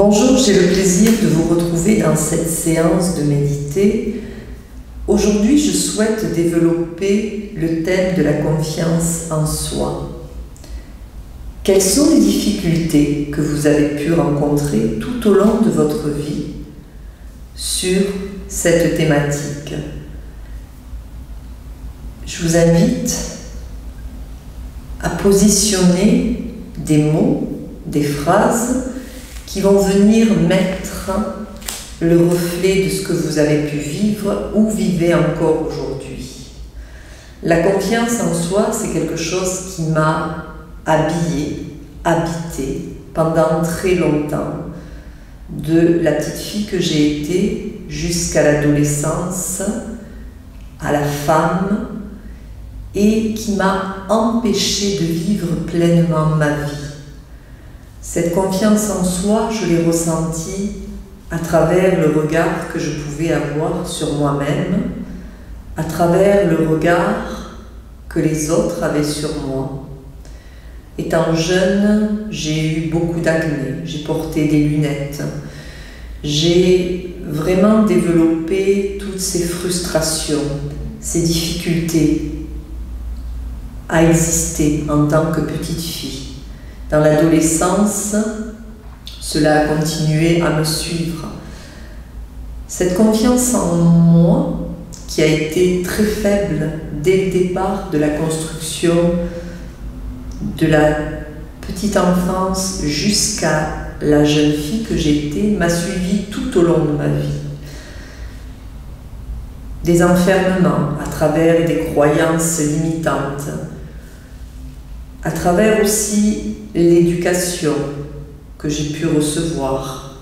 Bonjour, j'ai le plaisir de vous retrouver dans cette séance de méditer. Aujourd'hui, je souhaite développer le thème de la confiance en soi. Quelles sont les difficultés que vous avez pu rencontrer tout au long de votre vie sur cette thématique? Je vous invite à positionner des mots, des phrases qui vont venir mettre le reflet de ce que vous avez pu vivre ou vivez encore aujourd'hui. La confiance en soi, c'est quelque chose qui m'a habité pendant très longtemps, de la petite fille que j'ai été jusqu'à l'adolescence, à la femme, et qui m'a empêché de vivre pleinement ma vie. Cette confiance en soi, je l'ai ressentie à travers le regard que je pouvais avoir sur moi-même, à travers le regard que les autres avaient sur moi. Étant jeune, j'ai eu beaucoup d'acné, j'ai porté des lunettes, j'ai vraiment développé toutes ces frustrations, ces difficultés à exister en tant que petite fille. Dans l'adolescence, cela a continué à me suivre. Cette confiance en moi, qui a été très faible dès le départ de la construction de la petite enfance jusqu'à la jeune fille que j'ai été, m'a suivi tout au long de ma vie. Des enfermements à travers des croyances limitantes, à travers aussi l'éducation que j'ai pu recevoir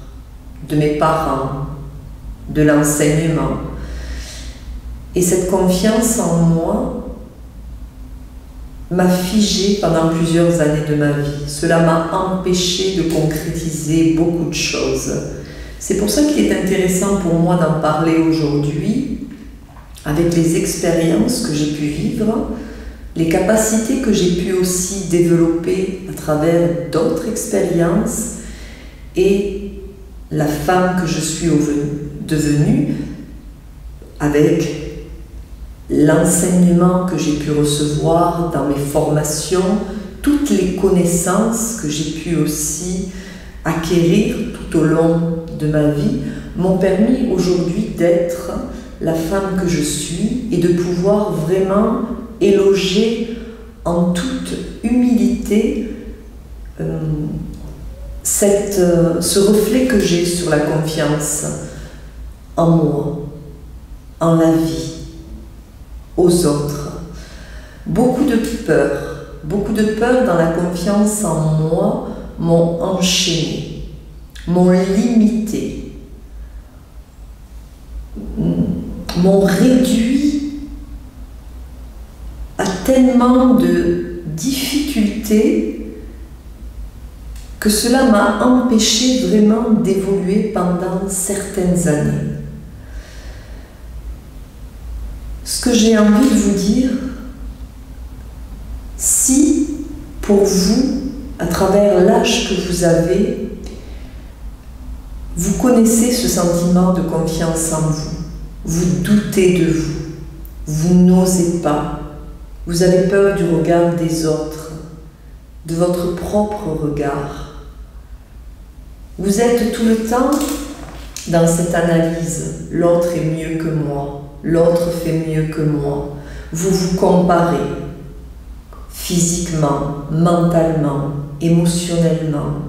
de mes parents, de l'enseignement. Et cette confiance en moi m'a figée pendant plusieurs années de ma vie. Cela m'a empêché de concrétiser beaucoup de choses. C'est pour ça qu'il est intéressant pour moi d'en parler aujourd'hui, avec les expériences que j'ai pu vivre, les capacités que j'ai pu aussi développer à travers d'autres expériences et la femme que je suis devenue avec l'enseignement que j'ai pu recevoir dans mes formations, toutes les connaissances que j'ai pu aussi acquérir tout au long de ma vie m'ont permis aujourd'hui d'être la femme que je suis et de pouvoir vraiment éloger en toute humilité ce reflet que j'ai sur la confiance en moi, en la vie, aux autres. Beaucoup de peur dans la confiance en moi m'ont enchaîné, m'ont limité, m'ont réduit à tellement de difficultés que cela m'a empêché vraiment d'évoluer pendant certaines années. Ce que j'ai envie de vous dire, si pour vous, à travers l'âge que vous avez, vous connaissez ce sentiment de confiance en vous, vous doutez de vous, vous n'osez pas, vous avez peur du regard des autres, de votre propre regard. Vous êtes tout le temps dans cette analyse. L'autre est mieux que moi, l'autre fait mieux que moi. Vous vous comparez physiquement, mentalement, émotionnellement.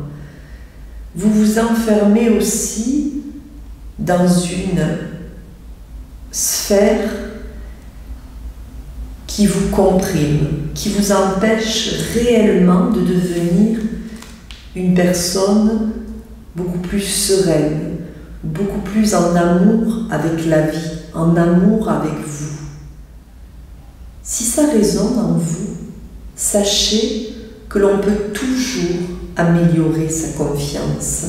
Vous vous enfermez aussi dans une sphère qui vous comprime, qui vous empêche réellement de devenir une personne beaucoup plus sereine, beaucoup plus en amour avec la vie, en amour avec vous. Si ça résonne en vous, sachez que l'on peut toujours améliorer sa confiance.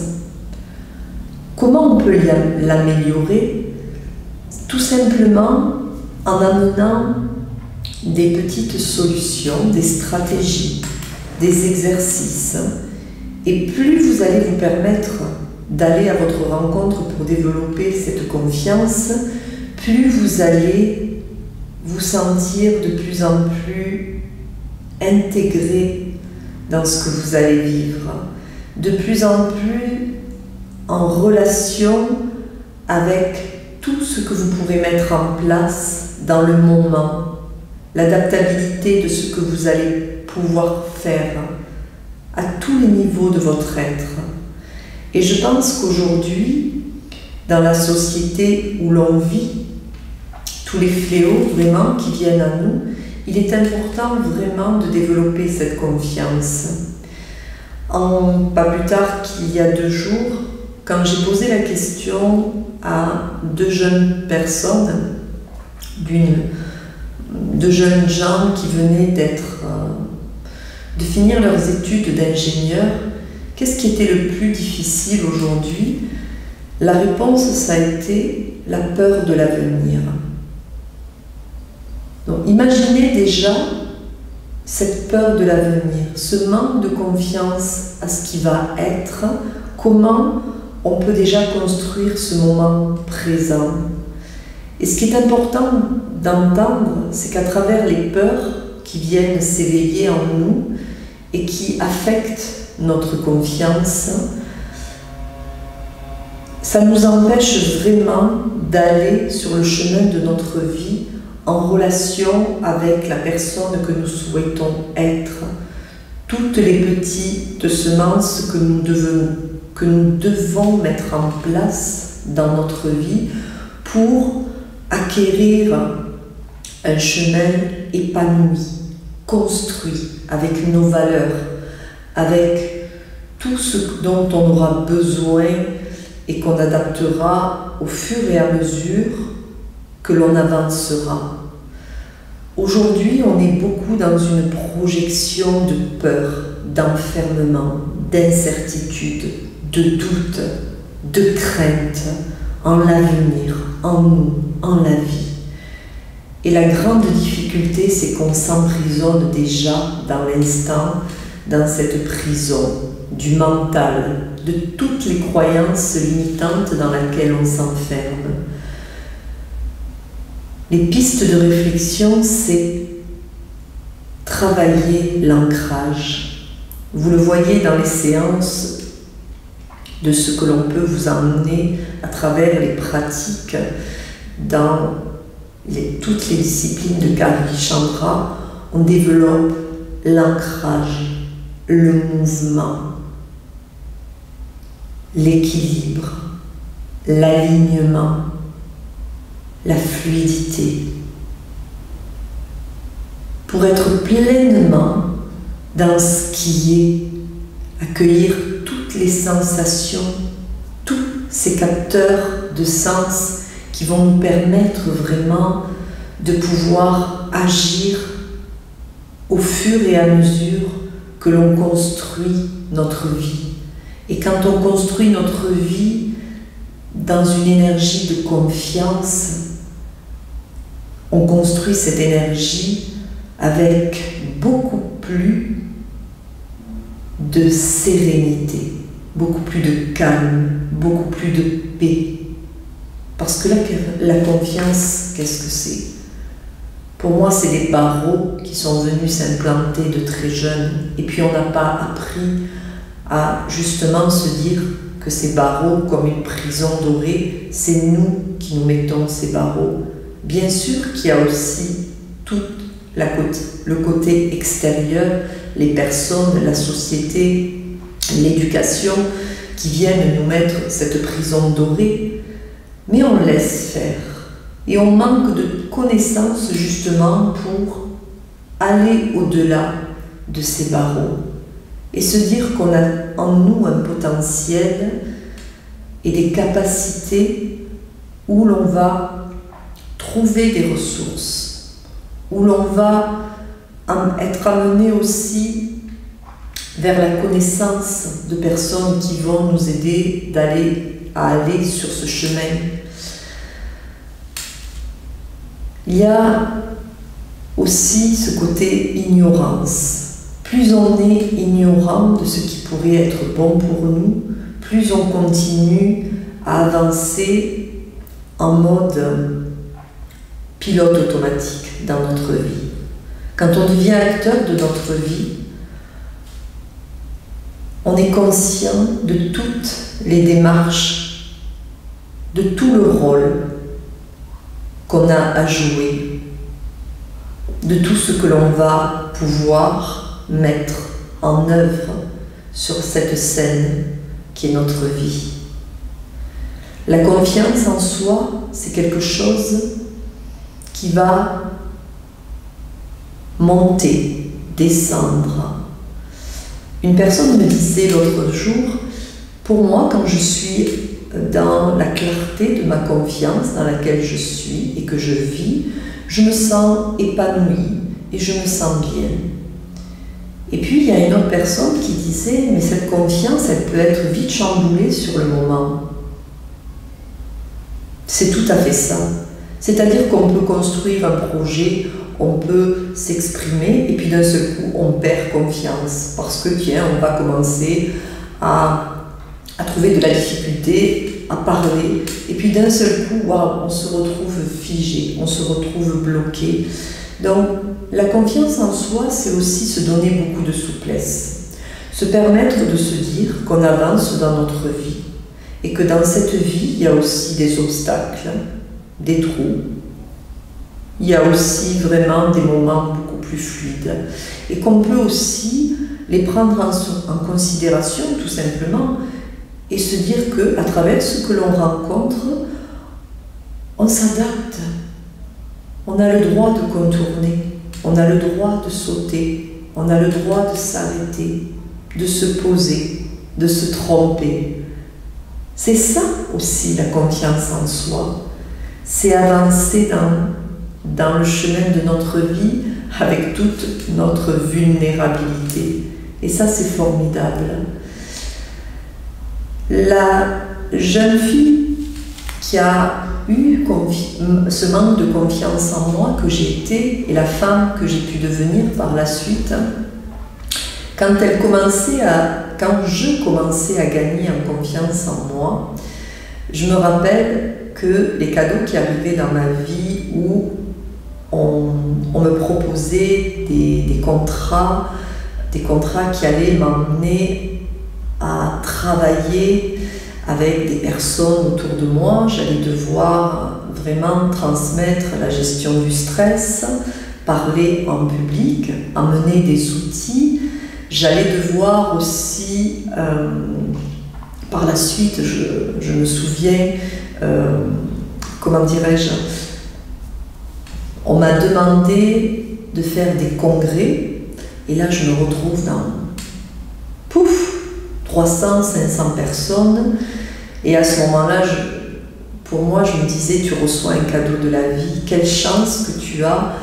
Comment on peut l'améliorer? Tout simplement en amenant des petites solutions, des stratégies, des exercices. Et plus vous allez vous permettre d'aller à votre rencontre pour développer cette confiance, plus vous allez vous sentir de plus en plus intégré dans ce que vous allez vivre, de plus en plus en relation avec tout ce que vous pourrez mettre en place dans le moment, l'adaptabilité de ce que vous allez pouvoir faire à tous les niveaux de votre être. Et je pense qu'aujourd'hui, dans la société où l'on vit, tous les fléaux vraiment qui viennent à nous, il est important vraiment de développer cette confiance. Pas plus tard qu'il y a 2 jours, quand j'ai posé la question à 2 jeunes personnes, 2 jeunes gens qui venaient de finir leurs études d'ingénieur, qu'est-ce qui était le plus difficile aujourd'hui? La réponse, ça a été la peur de l'avenir. Donc imaginez déjà cette peur de l'avenir, ce manque de confiance à ce qui va être, comment on peut déjà construire ce moment présent. Et ce qui est important d'entendre, c'est qu'à travers les peurs qui viennent s'éveiller en nous et qui affectent notre confiance, ça nous empêche vraiment d'aller sur le chemin de notre vie en relation avec la personne que nous souhaitons être. Toutes les petites semences que nous devons mettre en place dans notre vie pour acquérir un chemin épanoui, construit avec nos valeurs, avec tout ce dont on aura besoin et qu'on adaptera au fur et à mesure que l'on avancera. Aujourd'hui, on est beaucoup dans une projection de peur, d'enfermement, d'incertitude, de doute, de crainte en l'avenir, en nous, en la vie. Et la grande difficulté, c'est qu'on s'emprisonne déjà dans l'instant, dans cette prison du mental, de toutes les croyances limitantes dans lesquelles on s'enferme. Les pistes de réflexion, c'est travailler l'ancrage. Vous le voyez dans les séances de ce que l'on peut vous emmener à travers les pratiques dans toutes les disciplines de Gargi Chandra. On développe l'ancrage, le mouvement, l'équilibre, l'alignement, la fluidité, pour être pleinement dans ce qui est, accueillir toutes les sensations, tous ces capteurs de sens qui vont nous permettre vraiment de pouvoir agir au fur et à mesure que l'on construit notre vie. Et quand on construit notre vie dans une énergie de confiance, on construit cette énergie avec beaucoup plus de sérénité, beaucoup plus de calme, beaucoup plus de paix. Parce que la confiance, qu'est-ce que c'est? Pour moi, c'est des barreaux qui sont venus s'implanter de très jeunes. Et puis on n'a pas appris à justement se dire que ces barreaux, comme une prison dorée, c'est nous qui nous mettons ces barreaux. Bien sûr qu'il y a aussi tout le côté extérieur, les personnes, la société, l'éducation, qui viennent nous mettre cette prison dorée, mais on laisse faire. Et on manque de connaissances justement pour aller au-delà de ces barreaux et se dire qu'on a en nous un potentiel et des capacités où l'on va trouver des ressources, où l'on va être amené aussi vers la connaissance de personnes qui vont nous aider à aller sur ce chemin. Il y a aussi ce côté ignorance. Plus on est ignorant de ce qui pourrait être bon pour nous, plus on continue à avancer en mode pilote automatique dans notre vie. Quand on devient acteur de notre vie, on est conscient de toutes les démarches, de tout le rôle qu'on a à jouer, de tout ce que l'on va pouvoir mettre en œuvre sur cette scène qui est notre vie. La confiance en soi, c'est quelque chose qui va monter, descendre. Une personne me disait l'autre jour, pour moi, quand je suis dans la clarté de ma confiance dans laquelle je suis et que je vis, je me sens épanouie et je me sens bien. Et puis il y a une autre personne qui disait, mais cette confiance, elle peut être vite chamboulée sur le moment. C'est tout à fait ça. C'est-à-dire qu'on peut construire un projet, on peut s'exprimer et puis d'un seul coup on perd confiance parce que tiens, on va commencer à trouver de la difficulté à parler et puis d'un seul coup, waouh, on se retrouve figé, on se retrouve bloqué. Donc la confiance en soi, c'est aussi se donner beaucoup de souplesse, se permettre de se dire qu'on avance dans notre vie et que dans cette vie, il y a aussi des obstacles, des trous. Il y a aussi vraiment des moments beaucoup plus fluides et qu'on peut aussi les prendre en considération tout simplement et se dire qu'à travers ce que l'on rencontre, on s'adapte. On a le droit de contourner, on a le droit de sauter, on a le droit de s'arrêter, de se poser, de se tromper. C'est ça aussi la confiance en soi. C'est avancer dans le chemin de notre vie avec toute notre vulnérabilité. Et ça, c'est formidable. La jeune fille qui a eu ce manque de confiance en moi que j'ai été et la femme que j'ai pu devenir par la suite, quand je commençais à gagner en confiance en moi, je me rappelle que les cadeaux qui arrivaient dans ma vie où on me proposait des contrats qui allaient m'emmener à travailler avec des personnes autour de moi. J'allais devoir vraiment transmettre la gestion du stress, parler en public, amener des outils. J'allais devoir aussi, par la suite, je me souviens, comment dirais-je, on m'a demandé de faire des congrès, et là je me retrouve dans, 300, 500 personnes, et à ce moment-là, pour moi, je me disais, tu reçois un cadeau de la vie, quelle chance que tu as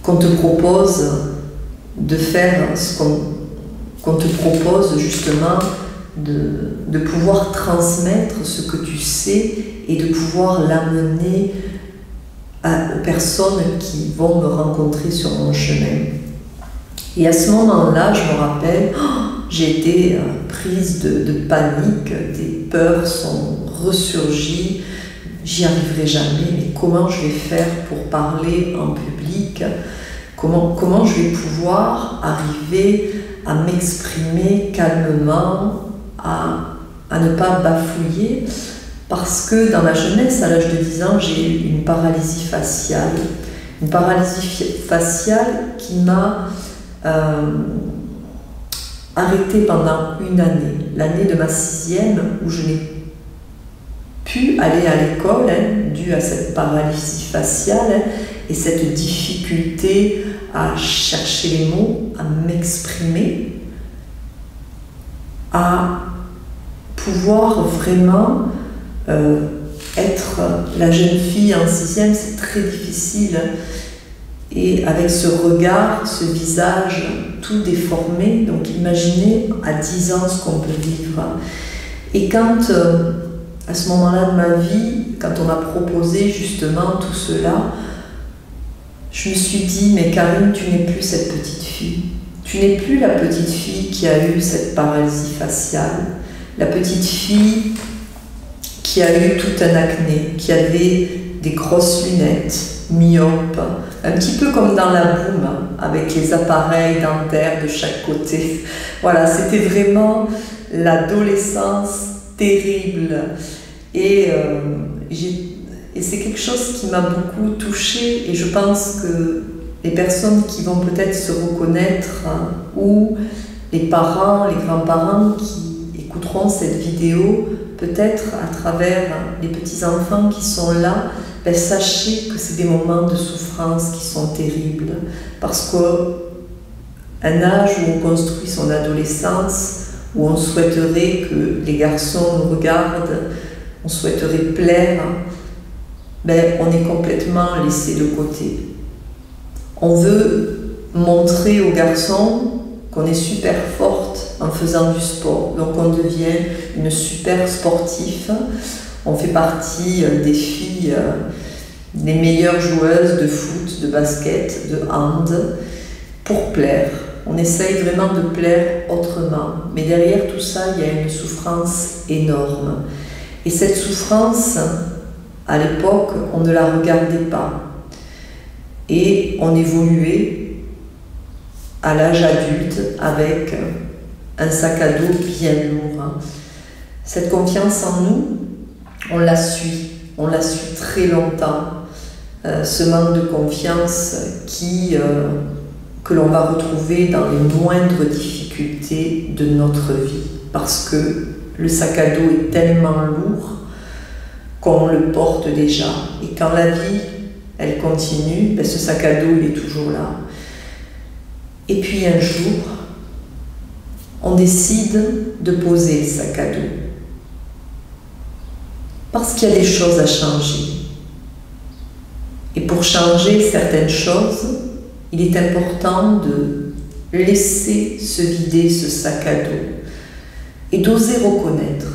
qu'on te propose de faire ce qu'on te propose justement de pouvoir transmettre ce que tu sais et de pouvoir l'amener aux personnes qui vont me rencontrer sur mon chemin. Et à ce moment-là, je me rappelle, j'ai été prise de panique, des peurs sont ressurgies, j'y arriverai jamais, mais comment je vais faire pour parler en public? Comment je vais pouvoir arriver à m'exprimer calmement, à ne pas bafouiller? Parce que dans ma jeunesse, à l'âge de 10 ans, j'ai eu une paralysie faciale. Une paralysie faciale qui m'a arrêtée pendant une année. L'année de ma 6e où je n'ai pu aller à l'école due à cette paralysie faciale et cette difficulté à chercher les mots, à m'exprimer, à pouvoir vraiment être la jeune fille en 6e, c'est très difficile. Et avec ce regard, ce visage tout déformé, donc imaginez à 10 ans ce qu'on peut vivre. Et quand, à ce moment-là de ma vie, quand on m'a proposé justement tout cela, je me suis dit, mais Karine, tu n'es plus cette petite fille. Tu n'es plus la petite fille qui a eu cette paralysie faciale, la petite fille qui a eu tout un acné, qui avait des grosses lunettes, myope, un petit peu comme dans la boum, avec les appareils dentaires de chaque côté. Voilà, c'était vraiment l'adolescence terrible. Et c'est quelque chose qui m'a beaucoup touchée, et je pense que les personnes qui vont peut-être se reconnaître, ou les parents, les grands-parents qui écouteront cette vidéo, peut-être à travers les petits-enfants qui sont là, ben, sachez que c'est des moments de souffrance qui sont terribles, parce qu'un âge où on construit son adolescence, où on souhaiterait que les garçons nous regardent, on souhaiterait plaire, ben, on est complètement laissé de côté. On veut montrer aux garçons qu'on est super forte en faisant du sport, donc on devient une super sportive, on fait partie des filles, des meilleures joueuses de foot, de basket, de hand, pour plaire. On essaye vraiment de plaire autrement, mais derrière tout ça, il y a une souffrance énorme. Et cette souffrance, à l'époque, on ne la regardait pas. Et on évoluait à l'âge adulte avec un sac à dos bien lourd. Cette confiance en nous, on la suit très longtemps. Ce manque de confiance que l'on va retrouver dans les moindres difficultés de notre vie, parce que le sac à dos est tellement lourd qu'on le porte déjà. Et quand la vie, elle continue, ben ce sac à dos, il est toujours là. Et puis un jour, on décide de poser le sac à dos. Parce qu'il y a des choses à changer. Et pour changer certaines choses, il est important de laisser se vider ce sac à dos et d'oser reconnaître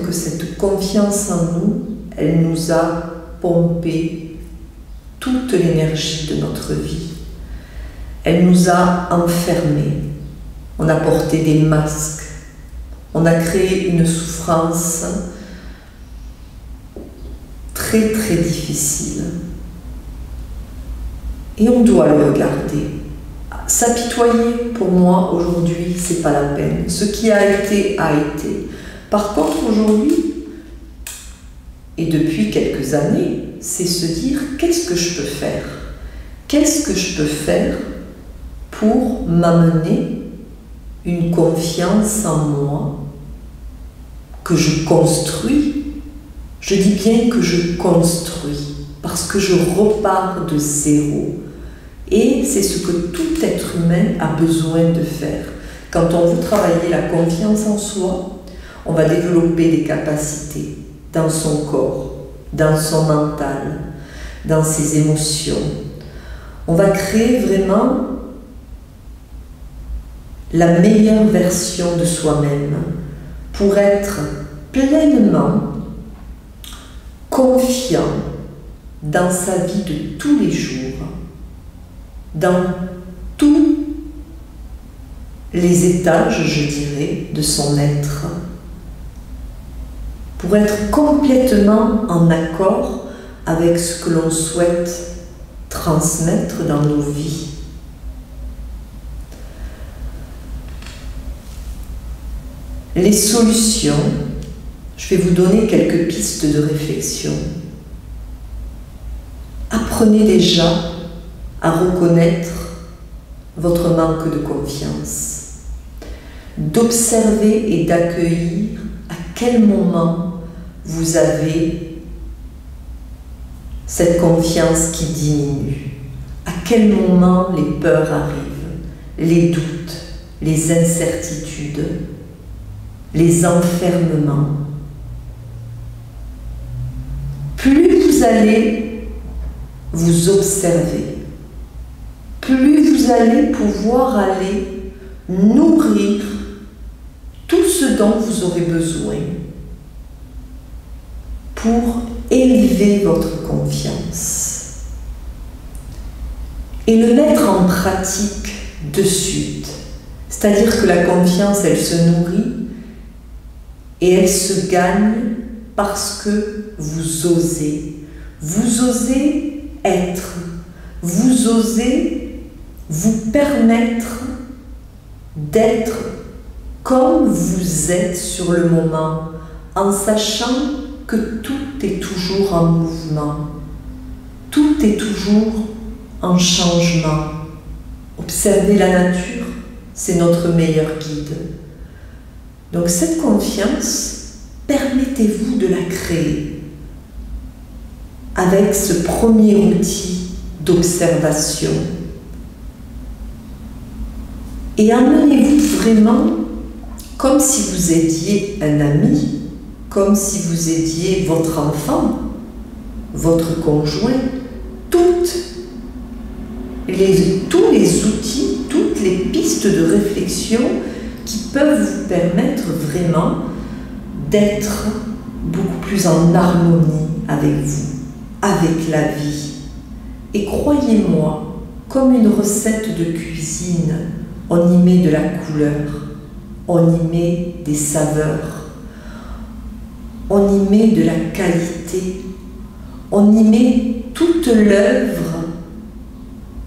que cette confiance en nous, elle nous a pompé toute l'énergie de notre vie. Elle nous a enfermés. On a porté des masques. On a créé une souffrance très très difficile. Et on doit le regarder. S'apitoyer, pour moi, aujourd'hui, c'est pas la peine. Ce qui a été, a été. Par contre, aujourd'hui, et depuis quelques années, c'est se dire, qu'est-ce que je peux faire? Qu'est-ce que je peux faire pour m'amener une confiance en moi que je construis? Je dis bien que je construis, parce que je repars de zéro. Et c'est ce que tout être humain a besoin de faire. Quand on veut travailler la confiance en soi, on va développer des capacités dans son corps, dans son mental, dans ses émotions. On va créer vraiment la meilleure version de soi-même pour être pleinement confiant dans sa vie de tous les jours, dans tous les étages, je dirais, de son être, pour être complètement en accord avec ce que l'on souhaite transmettre dans nos vies. Les solutions, je vais vous donner quelques pistes de réflexion. Apprenez déjà à reconnaître votre manque de confiance, d'observer et d'accueillir à quel moment vous avez cette confiance qui diminue, à quel moment les peurs arrivent, les doutes, les incertitudes, les enfermements. Plus vous allez vous observer, plus vous allez pouvoir aller nourrir tout ce dont vous aurez besoin pour élever votre confiance et le mettre en pratique de suite. C'est-à-dire que la confiance, elle se nourrit et elle se gagne parce que vous osez. Vous osez être. Vous osez vous permettre d'être comme vous êtes sur le moment, en sachant que tout est toujours en mouvement. Tout est toujours en changement. Observer la nature, c'est notre meilleur guide. Donc cette confiance, permettez-vous de la créer avec ce premier outil d'observation. Et amenez-vous vraiment comme si vous aidiez un ami, comme si vous aidiez votre enfant, votre conjoint, tous les outils, toutes les pistes de réflexion qui peuvent vous permettre vraiment d'être beaucoup plus en harmonie avec vous, avec la vie. Et croyez-moi, comme une recette de cuisine, on y met de la couleur, on y met des saveurs, on y met de la qualité, on y met toute l'œuvre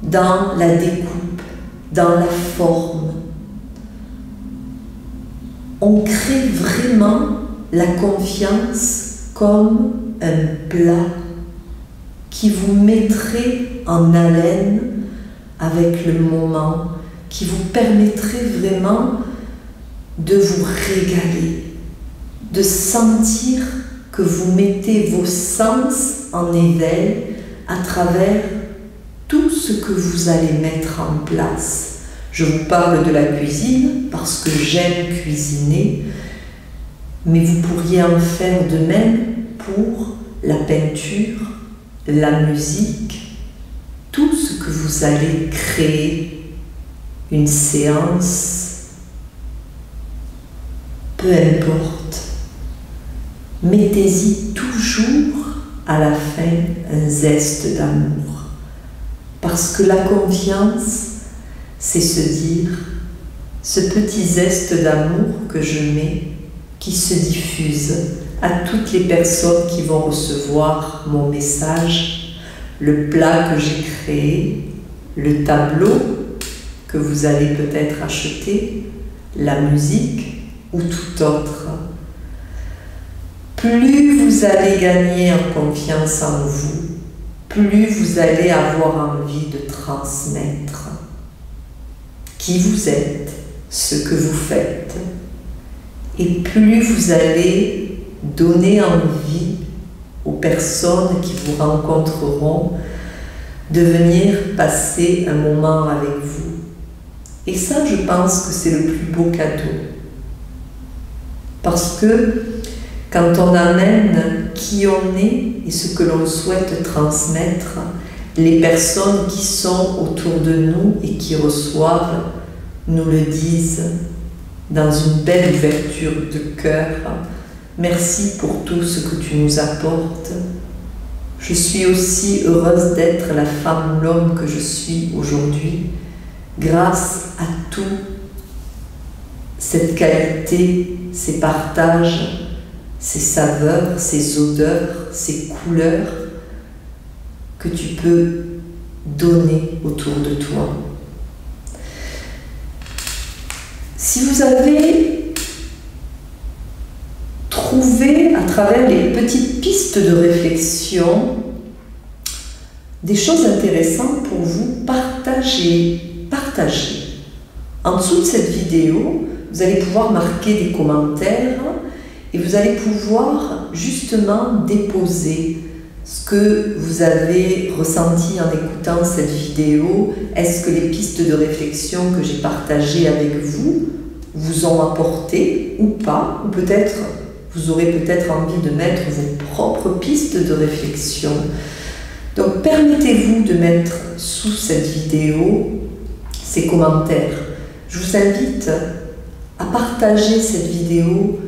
dans la découpe, dans la forme. On crée vraiment la confiance comme un plat qui vous mettrait en haleine avec le moment, qui vous permettrait vraiment de vous régaler, de sentir que vous mettez vos sens en éveil à travers tout ce que vous allez mettre en place. Je vous parle de la cuisine parce que j'aime cuisiner, mais vous pourriez en faire de même pour la peinture, la musique, tout ce que vous allez créer, une séance, peu importe. Mettez-y toujours à la fin un zeste d'amour. Parce que la confiance, c'est se dire, ce petit zeste d'amour que je mets, qui se diffuse à toutes les personnes qui vont recevoir mon message, le plat que j'ai créé, le tableau que vous allez peut-être acheter, la musique ou tout autre. Plus vous allez gagner en confiance en vous, plus vous allez avoir envie de transmettre qui vous êtes, ce que vous faites, et plus vous allez donner envie aux personnes qui vous rencontreront de venir passer un moment avec vous. Et ça, je pense que c'est le plus beau cadeau. Parce que quand on amène qui on est et ce que l'on souhaite transmettre, les personnes qui sont autour de nous et qui reçoivent nous le disent dans une belle ouverture de cœur. Merci pour tout ce que tu nous apportes. Je suis aussi heureuse d'être la femme ou l'homme que je suis aujourd'hui, grâce à toute cette qualité, ces partages, ces saveurs, ces odeurs, ces couleurs que tu peux donner autour de toi. Si vous avez trouvé à travers les petites pistes de réflexion des choses intéressantes pour vous, partagez. En dessous de cette vidéo, vous allez pouvoir marquer des commentaires et vous allez pouvoir justement déposer ce que vous avez ressenti en écoutant cette vidéo. Est-ce que les pistes de réflexion que j'ai partagées avec vous vous ont apporté ou pas? Ou peut-être, vous aurez peut-être envie de mettre vos propres pistes de réflexion. Donc permettez-vous de mettre sous cette vidéo ces commentaires. Je vous invite à partager cette vidéo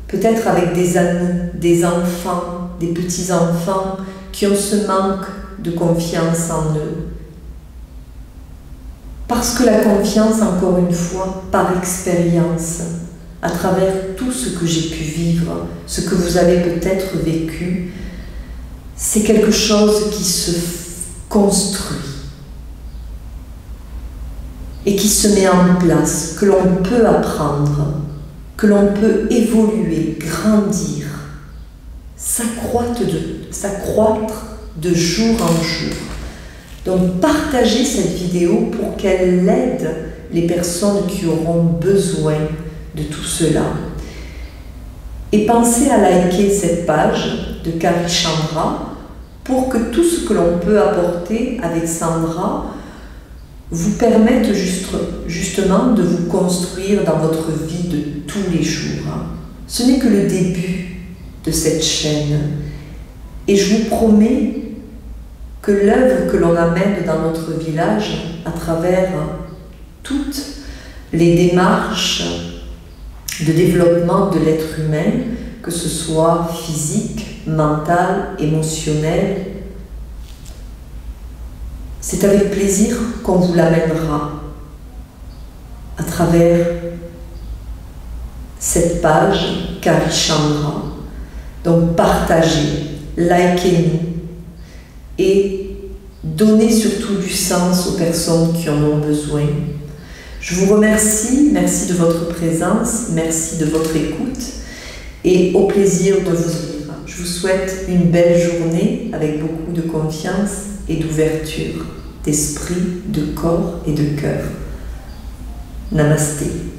peut-être avec des amis, des enfants, des petits-enfants qui ont ce manque de confiance en eux. Parce que la confiance, encore une fois, par expérience, à travers tout ce que j'ai pu vivre, ce que vous avez peut-être vécu, c'est quelque chose qui se construit et qui se met en place, que l'on peut apprendre, que l'on peut évoluer, grandir, s'accroître de jour en jour. Donc partagez cette vidéo pour qu'elle aide les personnes qui auront besoin de tout cela. Et pensez à liker cette page de Kari Chandra pour que tout ce que l'on peut apporter avec Sandra vous permette justement de vous construire dans votre vie de tous les jours. Ce n'est que le début de cette chaîne. Et je vous promets que l'œuvre que l'on amène dans notre village, à travers toutes les démarches de développement de l'être humain, que ce soit physique, mental, émotionnel, c'est avec plaisir qu'on vous l'amènera à travers cette page Kari Chandra. Donc partagez, likez-nous et donnez surtout du sens aux personnes qui en ont besoin. Je vous remercie, merci de votre présence, merci de votre écoute et au plaisir de vous lire. Je vous souhaite une belle journée avec beaucoup de confiance et d'ouverture d'esprit, de corps et de cœur. Namasté.